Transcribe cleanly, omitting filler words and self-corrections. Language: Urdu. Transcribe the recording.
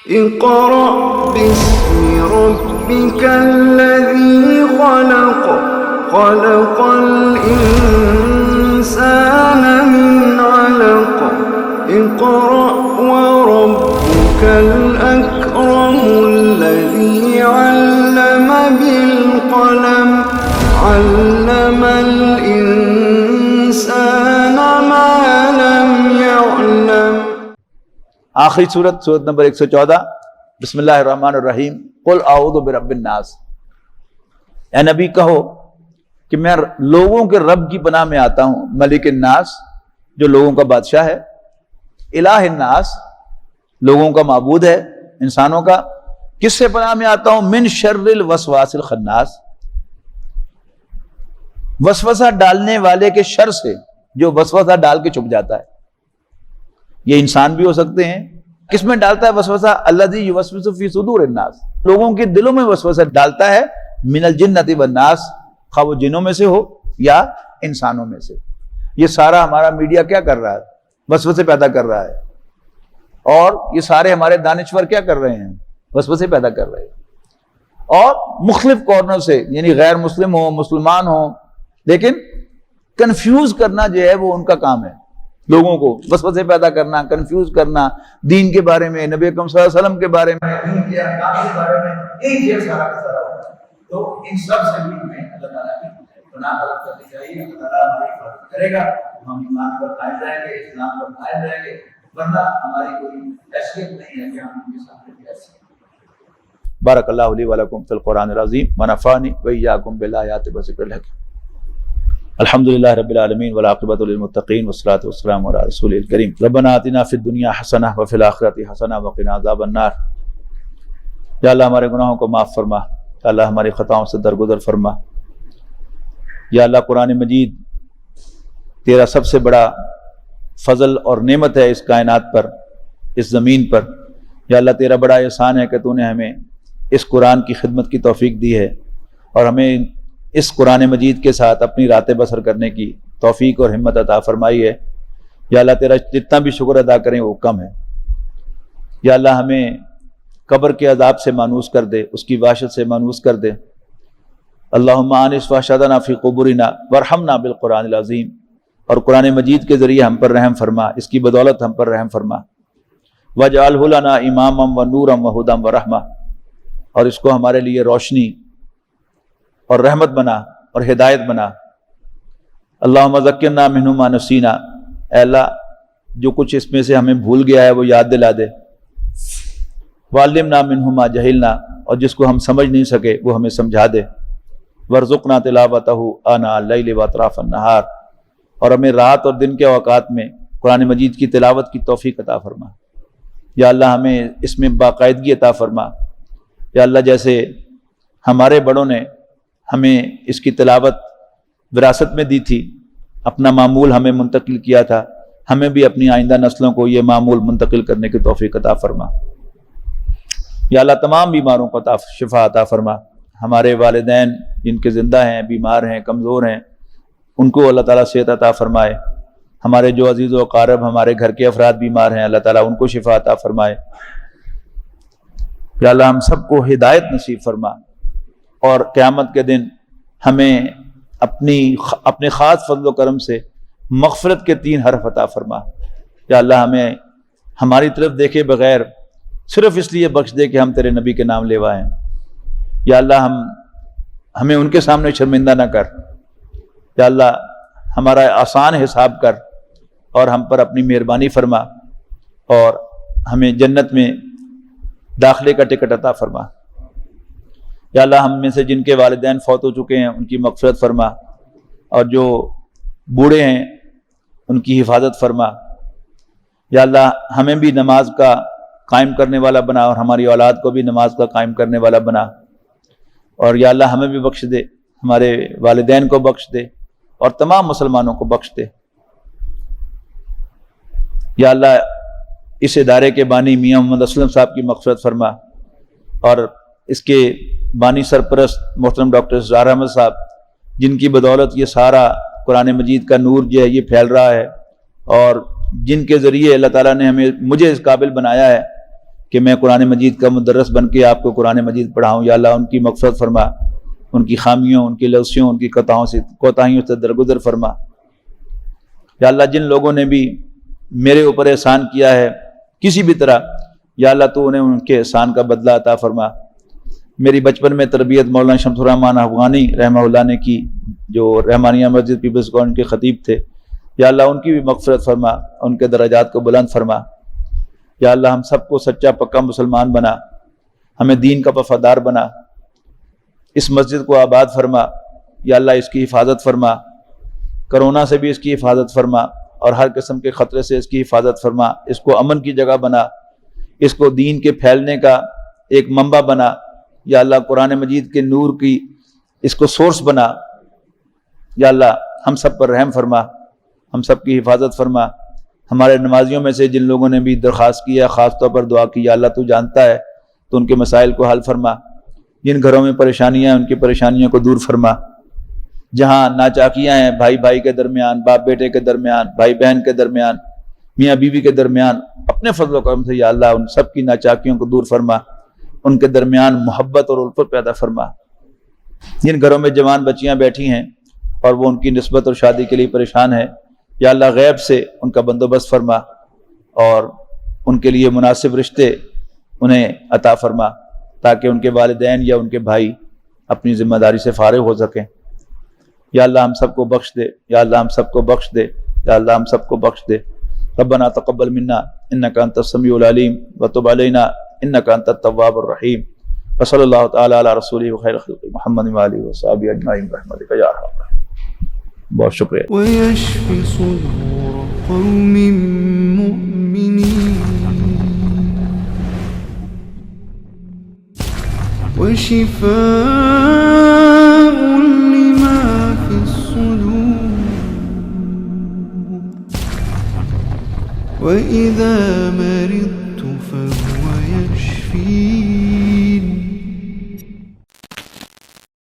اقرأ باسم ربك الذي خلق خلق الإنسان من علق اقرأ وربك الأكرم الذي علم بالقلم علم الإنسان ما لم يعلم۔ آخری سورت نمبر 114، بسم اللہ الرحمن الرحیم۔ قل اعوذ برب الناس، اے نبی کہو کہ میں لوگوں کے رب کی پناہ میں آتا ہوں، ملک الناس جو لوگوں کا بادشاہ ہے، الہ الناس لوگوں کا معبود ہے، انسانوں کا۔ کس سے پناہ میں آتا ہوں؟ من شر الوسواس الخناس، وسوسہ ڈالنے والے کے شر سے، جو وسوسہ ڈال کے چھپ جاتا ہے۔ یہ انسان بھی ہو سکتے ہیں۔ کس میں ڈالتا ہے وسوسہ؟ الذی یوسوس فی صدور الناس، لوگوں کے دلوں میں وسوسہ ڈالتا ہے، من الجنۃ والناس، خواہ وہ جنوں میں سے ہو یا انسانوں میں سے۔ یہ سارا ہمارا میڈیا کیا کر رہا ہے؟ وسوسے پیدا کر رہا ہے۔ اور یہ سارے ہمارے دانشور کیا کر رہے ہیں؟ وسوسے پیدا کر رہے ہیں۔ اور مختلف کارنر سے، یعنی غیر مسلم ہو، مسلمان ہو، لیکن کنفیوز کرنا جو ہے وہ ان کا کام ہے، لوگوں کو وسوسے پیدا کرنا، کنفیوز کرنا، دین کے بارے میں، نبی اکرم صلی اللہ علیہ وسلم کے بارے میں، دین کے احکام کے بارے میں، ایک یہ سارا کا سارا ہوتا ہے۔ تو ان سب سے بھی ہمیں اللہ تعالیٰ کی پناہ طلب کرنی چاہیے۔ اللہ تعالیٰ ہماری حفاظت کرے گا، ہم ایمان پر قائم رہیں گے، اسلام پر قائم رہیں گے، ورنہ ہماری کوئی حیثیت نہیں ہے کہ ہم ان کے سامنے بھی ایسے۔ بارک اللہ لی و لکم فی القرآن العظیم ونفعنی وإیاکم بالآیات والذکر الحکیم۔ الحمدللہ رب العالمین والعاقبۃ للمتقین والصلاۃ والسلام علی رسول الکریم۔ ربنا آتنا فی الدنیا حسنہ وفی الآخرۃ حسنہ وقنا عذاب النار۔ یا اللہ ہمارے گناہوں کو معاف فرما، یا اللہ ہماری خطاؤں سے درگزر فرما۔ یا اللہ قرآن مجید تیرا سب سے بڑا فضل اور نعمت ہے اس کائنات پر، اس زمین پر۔ یا اللہ تیرا بڑا احسان ہے کہ تو نے ہمیں اس قرآن کی خدمت کی توفیق دی ہے، اور ہمیں اس قرآن مجید کے ساتھ اپنی رات بسر کرنے کی توفیق اور ہمت عطا فرمائی ہے۔ یا اللہ تیرا جتنا بھی شکر ادا کریں وہ کم ہے۔ یا اللہ ہمیں قبر کے عذاب سے مانوس کر دے، اس کی وحشت سے مانوس کر دے۔ اللہم آنس وحشتنا فی قبورنا وارحمنا بالقرآن العظیم، اور قرآن مجید کے ذریعے ہم پر رحم فرما، اس کی بدولت ہم پر رحم فرما۔ واجعلہ لنا اماما ونورا وہدی ورحمہ، اور اس کو ہمارے لیے روشنی اور رحمت بنا اور ہدایت بنا۔ اللہم ذکرنا منہ ما نسینا، اے اللہ جو کچھ اس میں سے ہمیں بھول گیا ہے وہ یاد دلا دے۔ وعلمنا منہ ما جہلنا، اور جس کو ہم سمجھ نہیں سکے وہ ہمیں سمجھا دے۔ وارزقنا تلاوتہ آناء اللیل واطراف النہار، اور ہمیں رات اور دن کے اوقات میں قرآن مجید کی تلاوت کی توفیق عطا فرما۔ یا اللہ ہمیں اس میں باقاعدگی عطا فرما۔ یا اللہ جیسے ہمارے بڑوں نے ہمیں اس کی تلاوت وراثت میں دی تھی، اپنا معمول ہمیں منتقل کیا تھا، ہمیں بھی اپنی آئندہ نسلوں کو یہ معمول منتقل کرنے کی توفیق عطا فرما۔ یا اللہ تمام بیماروں کو شفا عطا فرما۔ ہمارے والدین جن کے زندہ ہیں، بیمار ہیں، کمزور ہیں، ان کو اللہ تعالیٰ صحت عطا فرمائے۔ ہمارے جو عزیز و اقارب، ہمارے گھر کے افراد بیمار ہیں، اللہ تعالیٰ ان کو شفا عطا فرمائے۔ یا اللہ ہم سب کو ہدایت نصیب فرما، اور قیامت کے دن ہمیں اپنے خاص فضل و کرم سے مغفرت کے 3 حرف عطا فرما۔ یا اللہ ہمیں ہماری طرف دیکھے بغیر صرف اس لیے بخش دے کہ ہم تیرے نبی کے نام لیوا ہیں۔ یا اللہ ہمیں ان کے سامنے شرمندہ نہ کر۔ یا اللہ ہمارا آسان حساب کر، اور ہم پر اپنی مہربانی فرما، اور ہمیں جنت میں داخلے کا ٹکٹ عطا فرما۔ یا اللہ ہم میں سے جن کے والدین فوت ہو چکے ہیں ان کی مغفرت فرما، اور جو بوڑھے ہیں ان کی حفاظت فرما۔ یا اللہ ہمیں بھی نماز کا قائم کرنے والا بنا، اور ہماری اولاد کو بھی نماز کا قائم کرنے والا بنا۔ اور یا اللہ ہمیں بھی بخش دے، ہمارے والدین کو بخش دے، اور تمام مسلمانوں کو بخش دے۔ یا اللہ اس ادارے کے بانی میاں محمد اسلم صاحب کی مغفرت فرما، اور اس کے بانی سرپرست محترم ڈاکٹر اسرار احمد صاحب، جن کی بدولت یہ سارا قرآن مجید کا نور جو ہے یہ پھیل رہا ہے، اور جن کے ذریعے اللہ تعالیٰ نے مجھے اس قابل بنایا ہے کہ میں قرآن مجید کا مدرس بن کے آپ کو قرآن مجید پڑھاؤں۔ یا اللہ ان کی مغفرت فرما، ان کی خامیوں، ان کی لغزشوں، ان کی کوتاہیوں سے درگزر فرما۔ یا اللہ جن لوگوں نے بھی میرے اوپر احسان کیا ہے کسی بھی طرح، یا اللہ تو انہیں ان کے احسان کا بدلہ عطا فرما۔ میری بچپن میں تربیت مولانا شمس الرحمان افغانی رحمہ اللہ نے کی، جو رحمانیہ مسجد پیپلز کالونی کے خطیب تھے۔ یا اللہ ان کی بھی مغفرت فرما، ان کے درجات کو بلند فرما۔ یا اللہ ہم سب کو سچا پکا مسلمان بنا، ہمیں دین کا وفادار بنا، اس مسجد کو آباد فرما۔ یا اللہ اس کی حفاظت فرما، کرونا سے بھی اس کی حفاظت فرما، اور ہر قسم کے خطرے سے اس کی حفاظت فرما۔ اس کو امن کی جگہ بنا، اس کو دین کے پھیلنے کا ایک منبع بنا۔ یا اللہ قرآن مجید کے نور کی اس کو سورس بنا۔ یا اللہ ہم سب پر رحم فرما، ہم سب کی حفاظت فرما۔ ہمارے نمازیوں میں سے جن لوگوں نے بھی درخواست کیا، خاص طور پر دعا کی، یا اللہ تو جانتا ہے، تو ان کے مسائل کو حل فرما۔ جن گھروں میں پریشانیاں ہیں ان کی پریشانیوں کو دور فرما۔ جہاں ناچاکیاں ہیں بھائی بھائی کے درمیان، باپ بیٹے کے درمیان، بھائی بہن کے درمیان، میاں بیوی کے درمیان، اپنے فضل و کرم سے یا اللہ ان سب کی ناچاکیوں کو دور فرما، ان کے درمیان محبت اور الفت پیدا فرما۔ جن گھروں میں جوان بچیاں بیٹھی ہیں اور وہ ان کی نسبت اور شادی کے لیے پریشان ہیں، یا اللہ غیب سے ان کا بندوبست فرما اور ان کے لیے مناسب رشتے انہیں عطا فرما، تاکہ ان کے والدین یا ان کے بھائی اپنی ذمہ داری سے فارغ ہو سکیں۔ یا اللہ ہم سب کو بخش دے، یا اللہ ہم سب کو بخش دے، یا اللہ ہم سب کو بخش دے۔ ربنا تقبل منا انک انت السمیع العلیم وتب علینا انک انت التواب الرحیم، وصلی اللہ تعالی علی رسولہ خیر خلق محمد وآلہ وصحبہ اجمعین برحمتک یا ارحم الراحمین۔ بہت شکریہ۔ ويشفي صدور قوم مؤمنين وشفاء لما في الصدور وإذا مرضت فهو يشفين